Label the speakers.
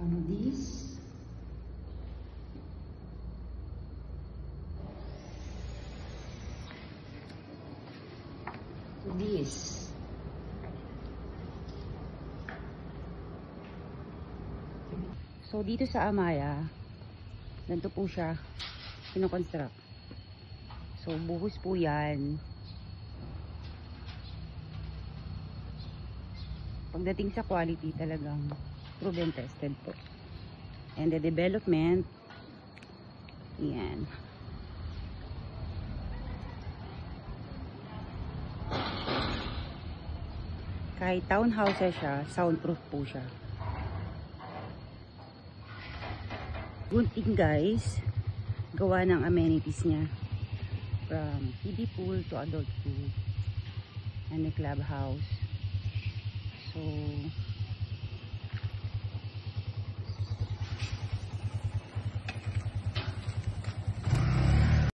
Speaker 1: From this to this. So dito sa Amaya, ganito po siya kinoconstruct. So buhos po yan. Pagdating sa quality, talagang proven tested po. And the development, yan. Kahit townhouses siya, soundproof po siya. Good thing guys, gawa ng amenities niya. From kiddie pool to adult pool. And the clubhouse.